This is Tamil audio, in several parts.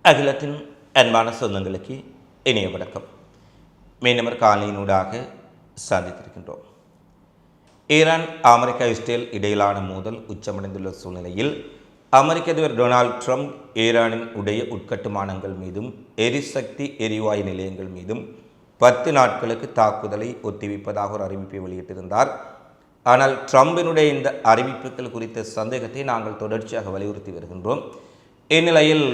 அகிலத்தின் அன்பான சொந்தங்களுக்கு இணைய வணக்கம். மீண்டும் காலையினூடாக சந்தித்திருக்கின்றோம். ஈரான் அமெரிக்கா இஸ்ரேல் இடையிலான மோதல் உச்சமடைந்துள்ள சூழ்நிலையில் அமெரிக்க அதிபர் டொனால்ட் ட்ரம்ப் ஈரானின் உடைய உட்கட்டுமானங்கள் மீதும் எரிசக்தி எரிவாயு நிலையங்கள் மீதும் 10 நாட்களுக்கு தாக்குதலை ஒத்திவைப்பதாக ஒரு அறிவிப்பை வெளியிட்டிருந்தார். ஆனால் ட்ரம்பினுடைய இந்த அறிவிப்புகள் குறித்த சந்தேகத்தை நாங்கள் தொடர்ச்சியாக வலியுறுத்தி வருகின்றோம். இந்நிலையில்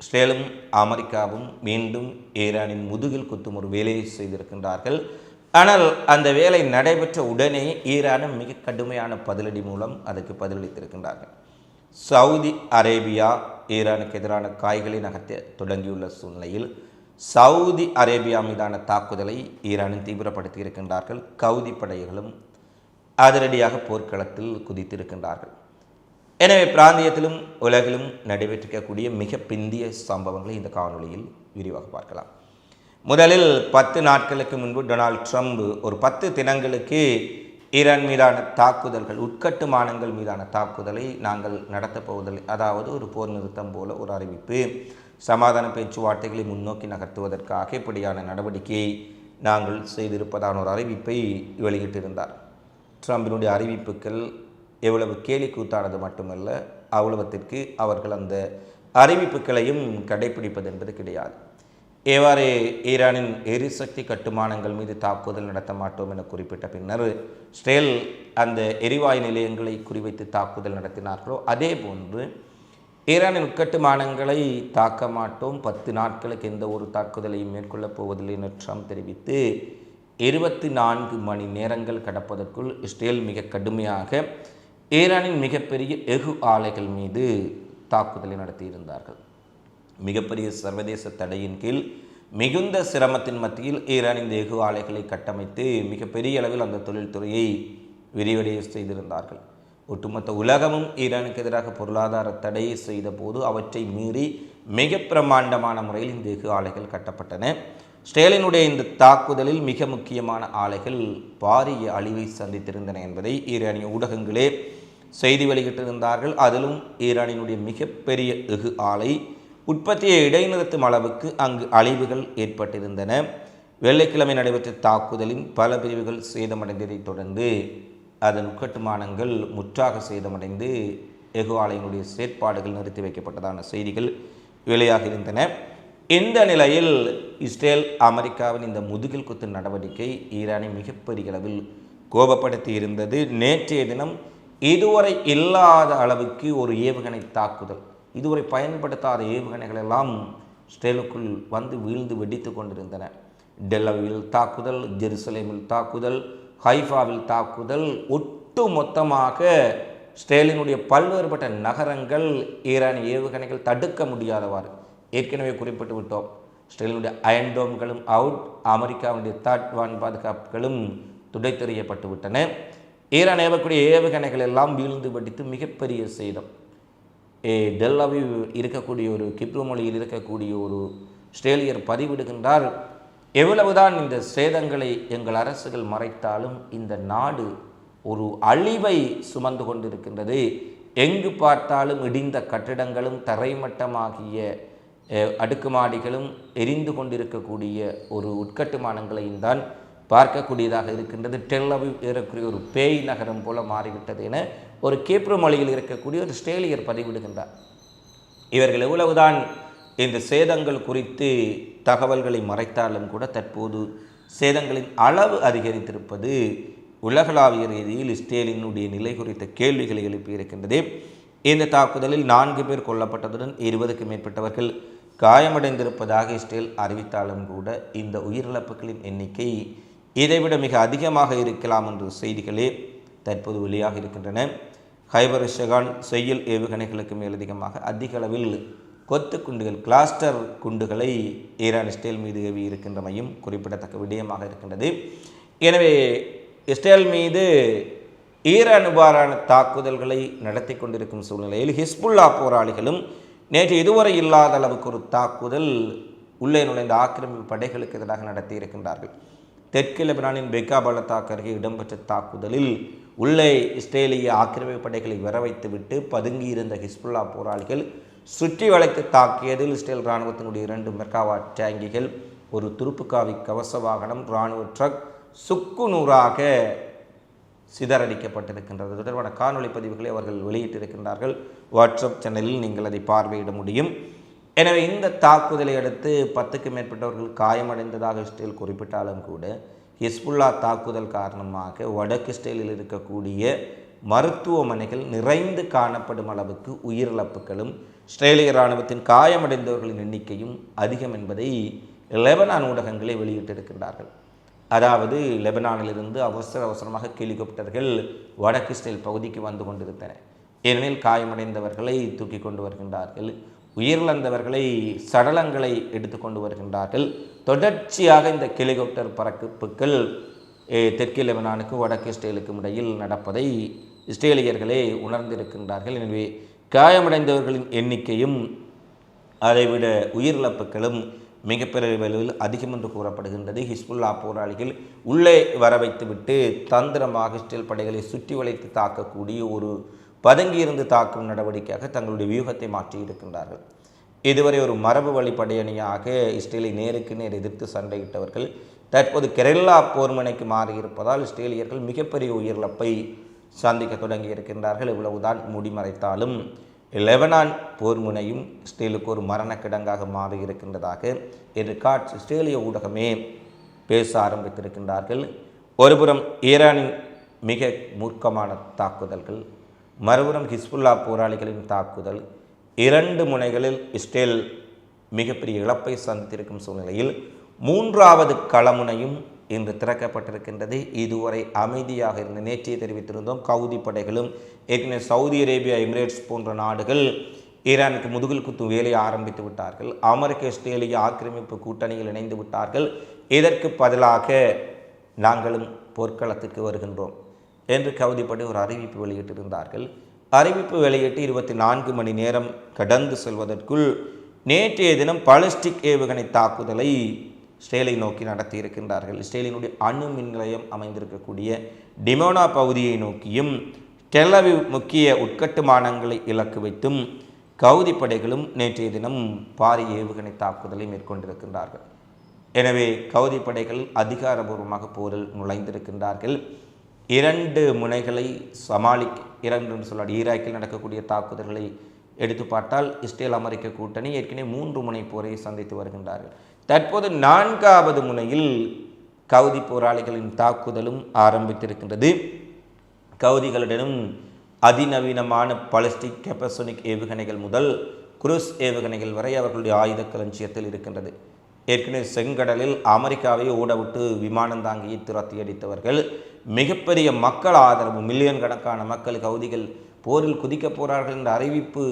இஸ்ரேலும் அமெரிக்காவும் மீண்டும் ஈரானின் முதுகில் குத்தும் ஒரு வேலையை செய்திருக்கின்றார்கள். ஆனால் அந்த வேலை நடைபெற்ற உடனே ஈரானும் மிக கடுமையான பதிலடி மூலம் அதற்கு பதிலளித்திருக்கின்றார்கள். சவுதி அரேபியா ஈரானுக்கு எதிரான காய்களை நகர்த்த தொடங்கியுள்ள சூழ்நிலையில் சவுதி அரேபியா மீதான தாக்குதலை ஈரானின் தீவிரப்படுத்தி இருக்கின்றார்கள். கவுதி படைகளும் அதிரடியாக போர்க்களத்தில் குதித்திருக்கின்றார்கள். எனவே பிராந்தியத்திலும் உலகிலும் நடைபெற்றிருக்கக்கூடிய மிக பிந்திய சம்பவங்களை இந்த காணொலியில் விரிவாக பார்க்கலாம். முதலில் 10 நாட்களுக்கு முன்பு டொனால்ட் ட்ரம்ப் ஒரு 10 தினங்களுக்கு ஈரான் மீதான தாக்குதல்கள், உட்கட்டுமானங்கள் மீதான தாக்குதலை நாங்கள் நடத்தப் போவதில்லை, அதாவது ஒரு போர் நிறுத்தம் போல ஒரு அறிவிப்பு, சமாதான பேச்சுவார்த்தைகளை முன்னோக்கி நகர்த்துவதற்காக இப்படியான நடவடிக்கையை நாங்கள் செய்திருப்பதான ஒரு அறிவிப்பை வெளியிட்டிருந்தார். ட்ரம்பினுடைய அறிவிப்புகள் எவ்வளவு கேலி கூத்தானது மட்டுமல்ல, அவ்வளவத்திற்கு அவர்கள் அந்த அறிவிப்புகளையும் கடைபிடிப்பது என்பது கிடையாது. எவ்வாறு ஈரானின் எரிசக்தி கட்டுமானங்கள் மீது தாக்குதல் நடத்த மாட்டோம் என குறிப்பிட்ட பின்னர் இஸ்ரேல் அந்த எரிவாயு நிலையங்களை குறிவைத்து தாக்குதல் நடத்தினார்களோ அதே போன்று ஈரானின் உட்கட்டுமானங்களை தாக்க மாட்டோம், 10 நாட்களுக்கு எந்த ஒரு தாக்குதலையும் மேற்கொள்ளப் போவதில்லை என ட்ரம்ப் தெரிவித்து 24 மணி நேரங்கள் கடப்பதற்குள் இஸ்ரேல் மிக கடுமையாக ஈரானின் மிகப்பெரிய எஃகு ஆலைகள் மீது தாக்குதலை நடத்தியிருந்தார்கள். மிகப்பெரிய சர்வதேச தடையின் கீழ் மிகுந்த சிரமத்தின் மத்தியில் ஈரானின் இந்த எஃகு ஆலைகளை கட்டமைத்து மிகப்பெரிய அளவில் அந்த தொழில்துறையை விரிவடைய செய்திருந்தார்கள். ஒட்டுமொத்த உலகமும் ஈரானுக்கு எதிராக பொருளாதார தடையை செய்த போது அவற்றை மீறி மிக பிரமாண்டமான முறையில் இந்த எஃகு ஆலைகள் கட்டப்பட்டன. இஸ்ரேலினுடைய இந்த தாக்குதலில் மிக முக்கியமான ஆலைகள் பாரிய அழிவை சந்தித்திருந்தன என்பதை ஈரானிய ஊடகங்களே செய்தி வெளியிட்டிருந்தார்கள். அதிலும் ஈரானினுடைய மிகப்பெரிய எஃகு ஆலை உற்பத்தியை இடைநிறுத்தும் அளவுக்கு அங்கு அழிவுகள் ஏற்பட்டிருந்தன. வெள்ளிக்கிழமை நடைபெற்ற தாக்குதலின் பல பிரிவுகள் சேதமடைந்ததைத் தொடர்ந்து அதன் உட்கட்டுமானங்கள் முற்றாக சேதமடைந்து எஃகு ஆலையினுடைய செயற்பாடுகள் நிறுத்தி வைக்கப்பட்டதான செய்திகள் வெளியாக இருந்தன. இந்த நிலையில் இஸ்ரேல் அமெரிக்காவின் இந்த முதுகில் குத்து நடவடிக்கை ஈரானை மிகப்பெரிய அளவில் கோபப்படுத்தி இருந்தது. நேற்றைய தினம் இதுவரை இல்லாத அளவுக்கு ஒரு ஏவுகணை தாக்குதல், இதுவரை பயன்படுத்தாத ஏவுகணைகள் எல்லாம் இஸ்ரேலுக்குள் வந்து வீழ்ந்து வெடித்து கொண்டிருந்தன. டெல்லவில் தாக்குதல், ஜெருசலேமில் தாக்குதல், ஹைஃபாவில் தாக்குதல், ஒட்டு மொத்தமாக இஸ்ரேலினுடைய பல்வேறுபட்ட நகரங்கள் ஈரானிய ஏவுகணைகள் தடுக்க முடியாதவாறு ஏற்கனவே குறிப்பிட்டு விட்டோம். இஸ்ரேலினுடைய அயன்டோம்களும் அவுட், அமெரிக்காவுடைய தாட் வான் பாதுகாப்புகளும் துடைத்தெறியப்பட்டு விட்டன. ஈரான் ஏவக்கூடிய ஏவுகணைகள் எல்லாம் வீழ்ந்து வெடித்து மிகப்பெரிய சேதம். டெல்லவில் இருக்கக்கூடிய ஒரு கிப்ரு மொழியில் இருக்கக்கூடிய ஒரு இஸ்ரேலியர் பதிவிடுகின்றார், எவ்வளவுதான் இந்த சேதங்களை எங்கள் அரசுகள் மறைத்தாலும் இந்த நாடு ஒரு அழிவை சுமந்து கொண்டிருக்கின்றது. எங்கு பார்த்தாலும் இடிந்த கட்டிடங்களும் தரைமட்டமாகிய அடுக்குமாடிகளும் எரிந்து கொண்டிருக்கக்கூடிய ஒரு உட்கட்டுமானங்களையும் தான் பார்க்கக்கூடியதாக இருக்கின்றது. டெல்லவில் ஏறக்கூடிய ஒரு பேய் நகரம் போல மாறிவிட்டது என ஒரு கீப்ரு மொழியில் இருக்கக்கூடிய ஒரு இஸ்ரேலியர் பதிவிடுகின்றார். இவர்கள் எவ்வளவுதான் இந்த சேதங்கள் குறித்து தகவல்களை மறைத்தாலும் கூட தற்போது சேதங்களின் அளவு அதிகரித்திருப்பது உலகளாவிய ரீதியில் இஸ்ரேலினுடைய நிலை குறித்த கேள்விகளை எழுப்பியிருக்கின்றது. இந்த தாக்குதலில் 4 பேர் கொல்லப்பட்டதுடன் 20க்கும் மேற்பட்டவர்கள் காயமடைந்திருப்பதாக இஸ்ரேல் அறிவித்தாலும் கூட இந்த உயிரிழப்புகளின் எண்ணிக்கை இதைவிட மிக அதிகமாக இருக்கலாம் என்ற செய்திகளே தற்போது வெளியாக இருக்கின்றன. ஹைபர் ஷெகான் செய்யல் ஏவுகணைகளுக்கு மேலதிகமாக அதிக அளவில் கொத்து குண்டுகள், கிளாஸ்டர் குண்டுகளை ஈரான் இஸ்ரேல் மீது ஏவி இருக்கின்றமையும் குறிப்பிடத்தக்க விடயமாக இருக்கின்றது. எனவே இஸ்ரேல் மீது ஈரான் இவ்வாறான தாக்குதல்களை நடத்தி கொண்டிருக்கும் சூழ்நிலையில் ஹிஸ்புல்லா போராளிகளும் நேற்று இதுவரை இல்லாத அளவுக்கு ஒரு தாக்குதல் உள்ளே நுழைந்த ஆக்கிரமிப்பு படைகளுக்கு எதிராக நடத்தி இருக்கின்றார்கள். தெற்கு லெபனானின் பெக்கா பள்ளத்தாக்கு அருகே இடம்பெற்ற தாக்குதலில் உள்ளே இஸ்ரேலிய ஆக்கிரமிப்பு படைகளை வர வைத்துவிட்டு பதுங்கியிருந்த ஹிஸ்புல்லா போராளிகள் சுற்றி வளைத்து தாக்கியதில் இஸ்ரேல் இராணுவத்தினுடைய 2 மெகாவாட் டேங்கிகள், ஒரு துருப்புக்காவி கவச வாகனம், இராணுவ ட்ரக் சுக்குநூறாக சிதறடிக்கப்பட்டிருக்கின்றது. தொடர்பான காணொலி பதிவுகளை அவர்கள் வெளியிட்டிருக்கின்றார்கள். வாட்ஸ்அப் சேனலில் நீங்கள் அதை பார்வையிட முடியும். எனவே இந்த தாக்குதலை அடுத்து 10க்கும் மேற்பட்டவர்கள் காயமடைந்ததாக இஸ்ரேல் குறிப்பிட்டாலும் கூட ஹிஸ்புல்லா தாக்குதல் காரணமாக வடக்கு இஸ்ரேலில் இருக்கக்கூடிய மருத்துவமனைகள் நிறைந்து காணப்படும் அளவுக்கு உயிரிழப்புகளும் இஸ்ரேலிய இராணுவத்தின் காயமடைந்தவர்களின் எண்ணிக்கையும் அதிகம் என்பதை லெபனான் ஊடகங்களை வெளியிட்டிருக்கின்றார்கள். அதாவது லெபனானிலிருந்து அவசரமாக ஹெலிகாப்டர்கள் வடக்கு இஸ்ரேல் பகுதிக்கு வந்து கொண்டிருந்தன. ஏனெனில் காயமடைந்தவர்களை தூக்கி கொண்டு வருகின்றார்கள், உயிரிழந்தவர்களை சடலங்களை எடுத்துக்கொண்டு வருகின்றார்கள். தொடர்ச்சியாக இந்த ஹெலிகாப்டர் பறப்புகள் தெற்கு லெபனானுக்கும் வடக்கு இஸ்ரேலுக்கும் இடையில் நடப்பதை இஸ்ரேலியர்களே உணர்ந்திருக்கின்றார்கள். எனவே காயமடைந்தவர்களின் எண்ணிக்கையும் அதைவிட உயிரிழப்புகளும் மிகப்பெரிய அளவில் அதிகம் என்று கூறப்படுகின்றது. ஹிஸ்புல்லா போராளிகள் உள்ளே வர வைத்துவிட்டு தந்திரமாக இஸ்ரேல் படைகளை சுற்றி வளைத்து தாக்கக்கூடிய ஒரு பதுங்கியிருந்து தாக்கும் நடவடிக்கையாக தங்களுடைய வியூகத்தை மாற்றியிருக்கின்றார்கள். இதுவரை ஒரு மரபு வழி படையணியாக இஸ்ரேலை நேருக்கு நேர் எதிர்த்து சண்டையிட்டவர்கள் தற்போது கெரில்லா போர்முனைக்கு மாறியிருப்பதால் இஸ்ரேலியர்கள் மிகப்பெரிய உயிரிழப்பை சந்திக்க தொடங்கி இருக்கின்றார்கள். இவ்வளவுதான் முடிமறைத்தாலும் லெபனான் போர்முனையும் இஸ்ரேலுக்கு ஒரு மரணக்கிடங்காக மாறியிருக்கின்றதாக என்று இஸ்ரேலிய ஊடகமே பேச ஆரம்பித்திருக்கின்றார்கள். ஒருபுறம் ஈரானின் மிக மூர்க்கமான தாக்குதல்கள், மறுபுறம் ஹிஸ்புல்லா போராளிகளின் தாக்குதல், 2 முனைகளில் இஸ்ரேல் மிகப்பெரிய இழப்பை சந்தித்திருக்கும் சூழ்நிலையில் 3வது களமுனையும் இன்று திறக்கப்பட்டிருக்கின்றது. இதுவரை அமைதியாக இருந்த நேற்றைய தெரிவித்திருந்தோம். கவுதி படைகளும் ஏற்கனவே சவுதி அரேபியா, எமிரேட்ஸ் போன்ற நாடுகள் ஈரானுக்கு முதுகில் குத்தும் வேலையை ஆரம்பித்து விட்டார்கள். அமெரிக்க இஸ்ரேலிய ஆக்கிரமிப்பு கூட்டணியில் இணைந்து விட்டார்கள். இதற்கு பதிலாக நாங்களும் போர்க்களத்துக்கு வருகின்றோம் என்று கவுதி படை ஒரு அறிவிப்பு வெளியிட்டிருந்தார்கள். அறிவிப்பு வெளியிட்டு 24 மணி நேரம் கடந்து செல்வதற்குள் நேற்றைய தினம் பாலிஸ்டிக் ஏவுகணை தாக்குதலை இஸ்ரேலை நோக்கி நடத்தியிருக்கின்றார்கள். இஸ்ரேலினுடைய அணு மின் நிலையம் அமைந்திருக்கக்கூடிய டிமோனா பகுதியை நோக்கியும் டெல் அவீவ் முக்கிய உட்கட்டுமானங்களை இலக்கு வைத்தும் கவுதி படைகளும் நேற்றைய தினம் பாரிய ஏவுகணை தாக்குதலை மேற்கொண்டிருக்கின்றார்கள். எனவே கவுதி படைகள் அதிகாரபூர்வமாக போரில் நுழைந்திருக்கின்றார்கள். 2 முனைகளை சமாளிக்க 2 என்று சொல்லாது ஈராக்கில் நடக்கக்கூடிய தாக்குதல்களை எடுத்து பார்த்தால் இஸ்ரேல் அமெரிக்க கூட்டணி ஏற்கனவே 3 முனை போரை சந்தித்து வருகின்றார்கள். தற்போது 4வது முனையில் கவுதி போராளிகளின் தாக்குதலும் ஆரம்பித்திருக்கின்றது. கவுதிகளிடமும் அதிநவீனமான பாலிஸ்டிக் கெப்பசோனிக் ஏவுகணைகள் முதல் குரூஸ் ஏவுகணைகள் வரை அவர்களுடைய ஆயுத களஞ்சியத்தில் இருக்கின்றது. ஏற்கனவே செங்கடலில் அமெரிக்காவை ஓடவிட்டு விமானம் தாங்கியை துரத்தி அடித்தவர்கள், மிகப்பெரிய மக்கள் ஆதரவு, மில்லியன் கணக்கான மக்கள் கவுதிகள் போரில் குதிக்கப் போகிறார்கள் என்ற அறிவிப்பு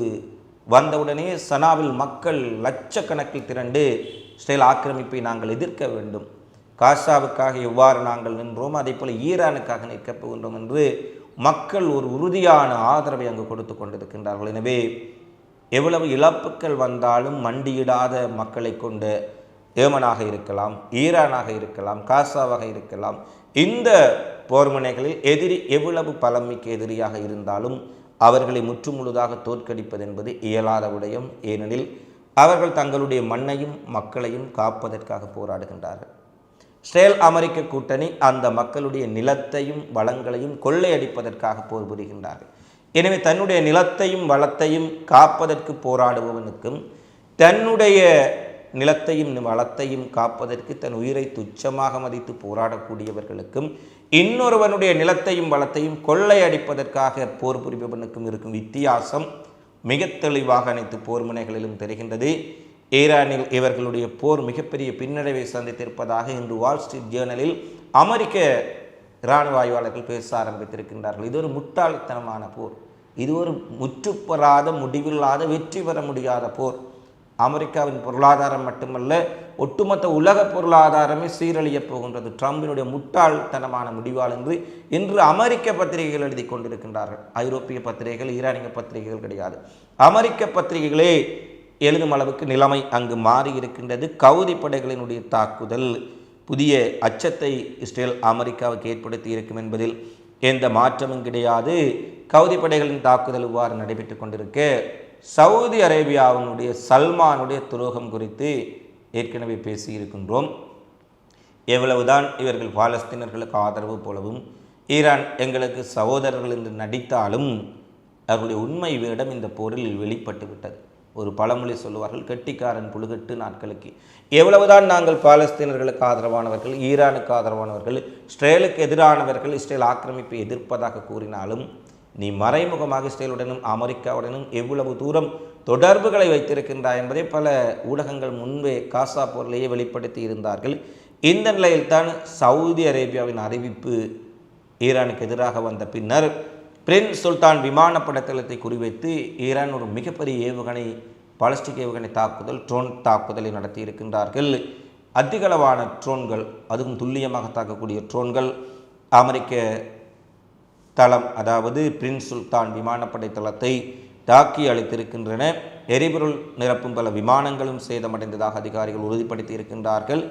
வந்தவுடனே சனாவில் மக்கள் லட்சக்கணக்கில் திரண்டு இஸ்ரேல் ஆக்கிரமிப்பை நாங்கள் எதிர்க்க வேண்டும், காசாவுக்காக எவ்வாறு நாங்கள் நின்றோம் அதே போல் ஈரானுக்காக நிற்கப் போகின்றோம் என்று மக்கள் ஒரு உறுதியான ஆதரவை அங்கு கொடுத்து கொண்டிருக்கின்றார்கள். எனவே எவ்வளவு இழப்புகள் வந்தாலும் மண்டியிடாத மக்களை கொண்ட ஏமனாக இருக்கலாம், ஈரானாக இருக்கலாம், காசாவாக இருக்கலாம், இந்த போர்முனைகளில் எதிரி எவ்வளவு பலமிக்க எதிரியாக இருந்தாலும் அவர்களை முற்றுமுழுதாக தோற்கடிப்பது என்பது இயலாத விடயம். ஏனெனில் அவர்கள் தங்களுடைய மண்ணையும் மக்களையும் காப்பதற்காக போராடுகின்றார்கள். இஸ்ரேல் அமெரிக்க கூட்டணி அந்த மக்களுடைய நிலத்தையும் வளங்களையும் கொள்ளையடிப்பதற்காக போர் புரிகின்றார்கள். எனவே தன்னுடைய நிலத்தையும் வளத்தையும் காப்பதற்கு போராடுபவனுக்கும் தன்னுடைய நிலத்தையும் வளத்தையும் காப்பதற்கு தன் உயிரை துச்சமாக மதித்து போராடக்கூடியவர்களுக்கும் இன்னொருவனுடைய நிலத்தையும் வளத்தையும் கொள்ளையடிப்பதற்காக போர் புரிபவனுக்கும் இருக்கும் வித்தியாசம் மிக தெளிவாக அனைத்து போர் முனைகளிலும் தெரிகின்றது. ஈரானில் இவர்களுடைய போர் மிகப்பெரிய பின்னடைவை சந்தித்திருப்பதாக இன்று வால் ஸ்ட்ரீட் ஜேர்னலில் அமெரிக்க இராணுவ ஆய்வாளர்கள் பேச ஆரம்பித்திருக்கின்றார்கள். இது ஒரு முட்டாள்தனமான போர், இது ஒரு முற்றுப்பெறாத முடிவில்லாத வெற்றி பெற முடியாத போர். அமெரிக்காவின் பொருளாதாரம் மட்டுமல்ல, ஒட்டுமொத்த உலக பொருளாதாரமே சீரழியப் போகின்றது ட்ரம்பினுடைய முட்டாள்தனமான முடிவால் என்று இன்று அமெரிக்க பத்திரிகைகள் எழுதி கொண்டிருக்கின்றார்கள். ஐரோப்பிய பத்திரிகைகள், ஈரானிய பத்திரிகைகள் கிடையாது, அமெரிக்க பத்திரிகைகளே எழுதும் அளவுக்கு நிலைமை அங்கு மாறி இருக்கின்றது. கவுதி படைகளினுடைய தாக்குதல் புதிய அச்சத்தை இஸ்ரேல் அமெரிக்காவுக்கு ஏற்படுத்தி இருக்கும் என்பதில் எந்த மாற்றமும் கிடையாது. கவுதி படைகளின் தாக்குதல் இவ்வாறு நடைபெற்று கொண்டிருக்க சவுதி அரேபியாவினுடைய சல்மானுடைய துரோகம் குறித்து ஏற்கனவே பேசியிருக்கின்றோம். எவ்வளவுதான் இவர்கள் பாலஸ்தீனர்களுக்கு ஆதரவு போலவும் ஈரான் எங்களுக்கு சகோதரர்கள் என்று நடித்தாலும் அவர்களுடைய உண்மை வேடம் இந்த போரில் வெளிப்பட்டு விட்டது. ஒரு பழமொழி சொல்லுவார்கள், கெட்டிக்காரன் புழுகட்டு நாட்களுக்கு. எவ்வளவுதான் நாங்கள் பாலஸ்தீனர்களுக்கு ஆதரவானவர்கள், ஈரானுக்கு ஆதரவானவர்கள், இஸ்ரேலுக்கு எதிரானவர்கள், இஸ்ரேல் ஆக்கிரமிப்பை எதிர்ப்பதாக கூறினாலும் நீ மறைமுகமாக இஸ்ரேலுடனும் அமெரிக்காவுடனும் எவ்வளவு தூரம் தொடர்புகளை வைத்திருக்கின்றாய் என்பதை பல ஊடகங்கள் முன்பே காசா போரிலேயே வெளிப்படுத்தி இருந்தார்கள். இந்த நிலையில்தான் சவுதி அரேபியாவின் அறிவிப்பு ஈரானுக்கு எதிராக வந்த பின்னர் பிரின்ஸ் சுல்தான் விமானப்பட தளத்தை குறிவைத்து ஈரான் ஒரு மிகப்பெரிய ஏவுகணை, பாலிஸ்டிக் ஏவுகணை தாக்குதல், ட்ரோன் தாக்குதலை நடத்தி இருக்கின்றார்கள். அதிகளவான ட்ரோன்கள், அதுவும் துல்லியமாக தாக்கக்கூடிய ட்ரோன்கள் அமெரிக்க தளம், அதாவது பிரின்ஸ் சுல்தான் விமானப்படை தளத்தை தாக்கி அளித்திருக்கின்றன. எரிபொருள் நிரப்பும் பல விமானங்களும் சேதமடைந்ததாக அதிகாரிகள் உறுதிப்படுத்தி இருக்கின்றார்கள்.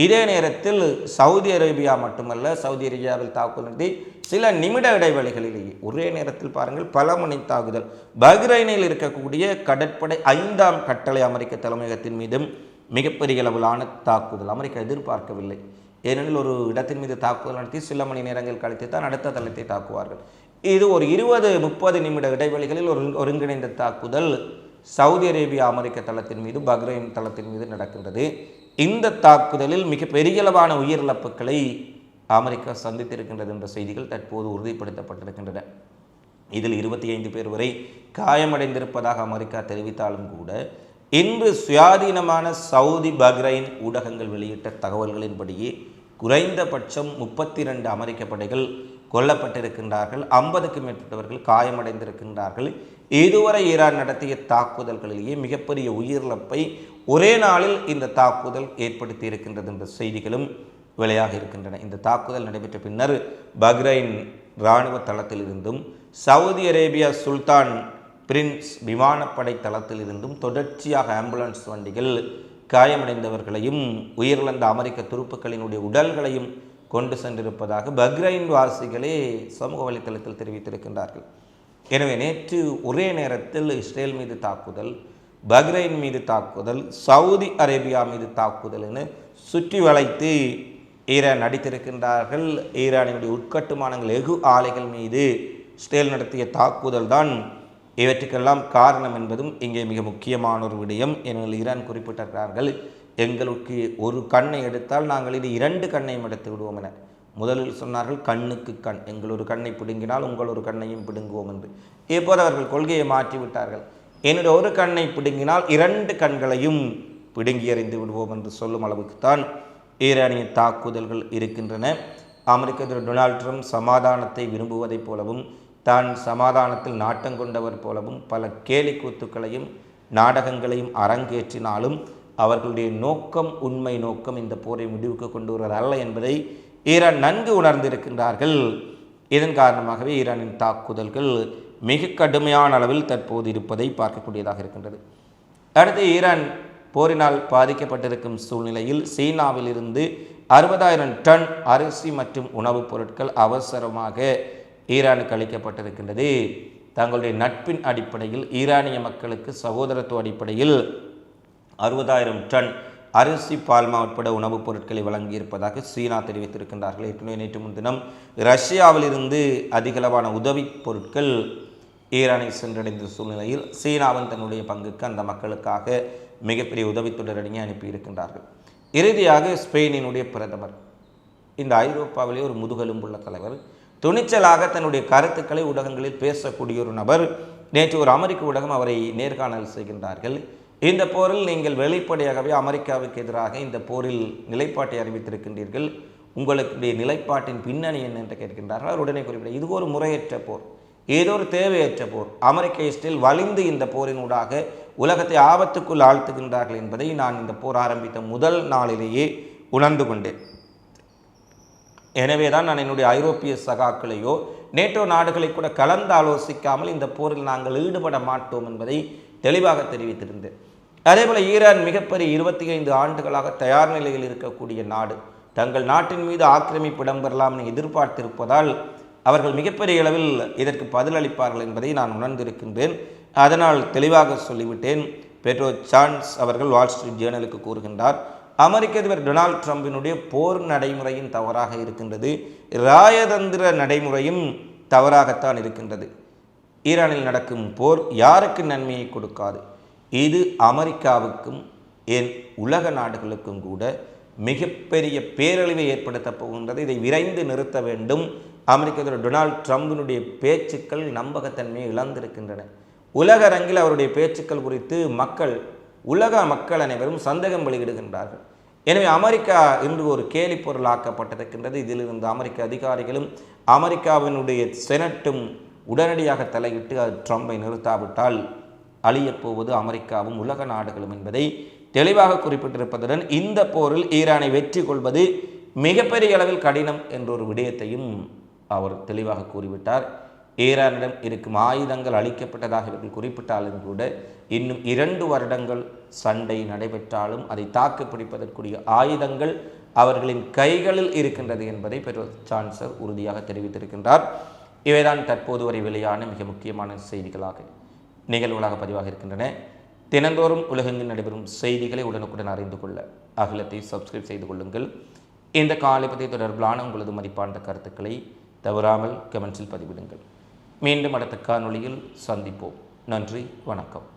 இதே நேரத்தில் சவுதி அரேபியா மட்டுமல்ல, சவுதி அரேபியாவில் தாக்குதல் நடத்தி சில நிமிட இடைவெளிகளிலேயே ஒரே நேரத்தில் பாருங்கள் பல முனை தாக்குதல். பஹ்ரைனில் இருக்கக்கூடிய கடற்படை 5ஆம் கட்டளை அமெரிக்க தலைமையகத்தின் மீதும் மிகப்பெரிய அளவிலான தாக்குதல் அமெரிக்கா எதிர்பார்க்கவில்லை. ஏனெனில் ஒரு இடத்தின் மீது தாக்குதல் நடத்தி சில மணி நேரங்கள் கழித்து தான் அடுத்த தளத்தை தாக்குவார்கள். இது ஒரு 20-30 நிமிட இடைவெளிகளில் ஒரு ஒருங்கிணைந்த தாக்குதல் சவுதி அரேபியா அமெரிக்க தளத்தின் மீது, பஹ்ரைன் தளத்தின் மீது நடக்கின்றது. இந்த தாக்குதலில் மிக பெரிய அளவான உயிரிழப்புகளை அமெரிக்கா சந்தித்திருக்கின்றது என்ற செய்திகள் தற்போது உறுதிப்படுத்தப்பட்டிருக்கின்றன. இதில் 25 பேர் வரை காயமடைந்திருப்பதாக அமெரிக்கா தெரிவித்தாலும் கூட இன்று சுயாதீனமான சவுதி பஹ்ரைன் ஊடகங்கள் வெளியிட்ட தகவல்களின்படியே குறைந்தபட்சம் 32 அமெரிக்க படைகள் கொல்லப்பட்டிருக்கின்றார்கள், 50க்கும் மேற்பட்டவர்கள் காயமடைந்திருக்கின்றார்கள். இதுவரை ஈரான் நடத்திய தாக்குதல்களிலேயே மிகப்பெரிய உயிரிழப்பை ஒரே நாளில் இந்த தாக்குதல் ஏற்படுத்தி இருக்கின்றது என்ற செய்திகளும் வெளியாக இருக்கின்றன. இந்த தாக்குதல் நடைபெற்ற பின்னர் பஹ்ரைன் இராணுவ தளத்தில் இருந்தும் சவுதி அரேபியா சுல்தான் பிரின்ஸ் விமானப்படை தளத்தில் இருந்தும் தொடர்ச்சியாக ஆம்புலன்ஸ் வண்டிகள் காயமடைந்தவர்களையும் உயிரிழந்த அமெரிக்க துருப்புக்களினுடைய உடல்களையும் கொண்டு சென்றிருப்பதாக பஹ்ரைன் வாசிகளே சமூக வலைத்தளத்தில் தெரிவித்திருக்கின்றார்கள். எனவே நேற்று ஒரே நேரத்தில் இஸ்ரேல் மீது தாக்குதல், பஹ்ரைன் மீது தாக்குதல், சவுதி அரேபியா மீது தாக்குதல் என சுற்றி வளைத்து ஈரான் நடித்திருக்கின்றார்கள். ஈரானினுடைய உட்கட்டுமானங்கள், எஃகு ஆலைகள் மீது இஸ்ரேல் நடத்திய தாக்குதல் தான் இவற்றுக்கெல்லாம் காரணம் என்பதும் இங்கே மிக முக்கியமான ஒரு விடயம். ஏனெனில் ஈரான் குறிப்பிட்டிருக்கிறார்கள், எங்களுக்கு ஒரு கண்ணை எடுத்தால் நாங்கள் இது 2 கண்ணையும் எடுத்து விடுவோம் என. முதலில் சொன்னார்கள் கண்ணுக்கு கண், எங்கள் ஒரு கண்ணை பிடுங்கினால் உங்கள் ஒரு கண்ணையும் பிடுங்குவோம் என்று. இப்போது அவர்கள் கொள்கையை மாற்றிவிட்டார்கள், என்னுடைய ஒரு கண்ணை பிடுங்கினால் 2 கண்களையும் பிடுங்கி எறிந்து விடுவோம் என்று சொல்லும் அளவுக்குத்தான் ஈரானிய தாக்குதல்கள் இருக்கின்றன. அமெரிக்க அதிபர் டொனால்ட் ட்ரம்ப் சமாதானத்தை விரும்புவதைப் போலவும் தான் சமாதானத்தில் நாட்டம் கொண்டவர் போலவும் பல கேலி கூத்துக்களையும் நாடகங்களையும் அரங்கேற்றினாலும் அவர்களுடைய நோக்கம், உண்மை நோக்கம் இந்த போரை முடிவுக்கு கொண்டு வருவதல்ல என்பதை ஈரான் நன்கு உணர்ந்திருக்கின்றார்கள். இதன் காரணமாகவே ஈரானின் தாக்குதல்கள் மிக கடுமையான அளவில் தற்போது இருப்பதை பார்க்கக்கூடியதாக இருக்கின்றது. அடுத்து ஈரான் போரினால் பாதிக்கப்பட்டிருக்கும் சூழ்நிலையில் சீனாவில் இருந்து 60,000 டன் அரிசி மற்றும் உணவுப் பொருட்கள் அவசரமாக ஈரானுக்கு அளிக்கப்பட்டிருக்கின்றது. தங்களுடைய நட்பின் அடிப்படையில் ஈரானிய மக்களுக்கு சகோதரத்துவ அடிப்படையில் 60,000 டன் அரிசி, பால்மா உட்பட உணவுப் பொருட்களை வழங்கியிருப்பதாக சீனா தெரிவித்திருக்கின்றார்கள். ஏற்கனவே நேற்று முன்தினம் ரஷ்யாவிலிருந்து அதிகளவான உதவிப் பொருட்கள் ஈரானை சென்றடைந்த சூழ்நிலையில் சீனாவின் தன்னுடைய பங்குக்கு அந்த மக்களுக்காக மிகப்பெரிய உதவித்தொடரடியை அனுப்பியிருக்கின்றார்கள். இறுதியாக ஸ்பெயினினுடைய பிரதமர், இந்த ஐரோப்பாவிலே ஒரு முதுகெலும்புள்ள தலைவர், துணிச்சலாக தன்னுடைய கருத்துக்களை ஊடகங்களில் பேசக்கூடிய ஒரு நபர், நேற்று ஒரு அமெரிக்க ஊடகம் அவரை நேர்காணல் செய்கின்றார்கள். இந்த போரில் நீங்கள் வெளிப்படையாகவே அமெரிக்காவுக்கு எதிராக இந்த போரில் நிலைப்பாட்டை அறிவித்திருக்கின்றீர்கள், உங்களுடைய நிலைப்பாட்டின் பின்னணி என்ன என்று கேட்கின்றார்கள். அவர் உடனே குறிப்பிட, இது ஒரு முறையற்ற போர், ஏதோ ஒரு தேவையற்ற போர், அமெரிக்க இஸ்ரேல் வலிந்து இந்த போரினூடாக உலகத்தை ஆபத்துக்குள் ஆழ்த்துகின்றார்கள் என்பதை நான் இந்த போர் ஆரம்பித்த முதல் நாளிலேயே உணர்ந்து கொண்டேன். எனவே தான் நான் என்னுடைய ஐரோப்பிய சகாக்களையோ நேட்டோ நாடுகளை கூட கலந்து ஆலோசிக்காமல் இந்த போரில் நாங்கள் ஈடுபட மாட்டோம் என்பதை தெளிவாக தெரிவித்திருந்தேன். அதேபோல் ஈரான் மிகப்பெரிய 25 ஆண்டுகளாக தயார் நிலையில் இருக்கக்கூடிய நாடு, தங்கள் நாட்டின் மீது ஆக்கிரமிப்பு இடம்பெறலாம் என எதிர்பார்த்திருப்பதால் அவர்கள் மிகப்பெரிய அளவில் இதற்கு பதிலளிப்பார்கள் என்பதை நான் உணர்ந்திருக்கின்றேன். அதனால் தெளிவாக சொல்லிவிட்டேன். பெட்ரோ சான்ஸ் அவர்கள் வால் ஸ்ட்ரீட் ஜேர்னலுக்கு கூறுகின்றார், அமெரிக்க அதிபர் டொனால்ட் ட்ரம்பினுடைய போர் நடைமுறையும் தவறாக இருக்கின்றது, இராயதந்திர நடைமுறையும் தவறாகத்தான் இருக்கின்றது. ஈரானில் நடக்கும் போர் யாருக்கு நன்மையை கொடுக்காது, இது அமெரிக்காவுக்கும் ஏன் உலக நாடுகளுக்கும் கூட மிகப்பெரிய பேரழிவை ஏற்படுத்தப் போகின்றது. இதை விரைந்து நிறுத்த வேண்டும். அமெரிக்க அதிபர் டொனால்ட் ட்ரம்பினுடைய பேச்சுக்கள் நம்பகத்தன்மையை இழந்திருக்கின்றன. உலக அரங்கில் அவருடைய பேச்சுக்கள் குறித்து உலக மக்கள் அனைவரும் சந்தேகம் வெளியிடுகின்றார்கள். எனவே அமெரிக்கா இன்று ஒரு கேலி பொருளாக்கப்பட்டிருக்கின்றது. இதிலிருந்து அமெரிக்க அதிகாரிகளும் அமெரிக்காவினுடைய செனட்டும் உடனடியாக தலையிட்டு ட்ரம்பை நிறுத்தாவிட்டால் அழியப்போவது அமெரிக்காவும் உலக நாடுகளும் என்பதை தெளிவாக குறிப்பிட்டிருப்பதுடன் இந்த போரில் ஈரானை வெற்றி கொள்வது மிகப்பெரிய அளவில் கடினம் என்றொரு விடயத்தையும் அவர் தெளிவாக கூறிவிட்டார். ஈரானிடம் இருக்கும் ஆயுதங்கள் அளிக்கப்பட்டதாக இவர்கள் குறிப்பிட்டாலும் கூட இன்னும் 2 வருடங்கள் சண்டை நடைபெற்றாலும் அதை தாக்கு பிடிப்பதற்குரிய ஆயுதங்கள் அவர்களின் கைகளில் இருக்கின்றது என்பதை பெட்ரோ சான்சர் உறுதியாக தெரிவித்திருக்கின்றார். இவைதான் தற்போது வரை வெளியான மிக முக்கியமான செய்திகளாக நிகழ்வுகளாக பதிவாக இருக்கின்றன. தினந்தோறும் உலகெங்கில் நடைபெறும் செய்திகளை உடனுக்குடன் அறிந்து கொள்ள அகிலத்தை சப்ஸ்கிரைப் செய்து கொள்ளுங்கள். இந்த காலைப்பதை தொடர்பிலான உங்களது மதிப்பான கருத்துக்களை தவறாமல் கமெண்ட்ஸில் பதிவிடுங்கள். மீண்டும் அடுத்த காணொளியில் சந்திப்போம். நன்றி, வணக்கம்.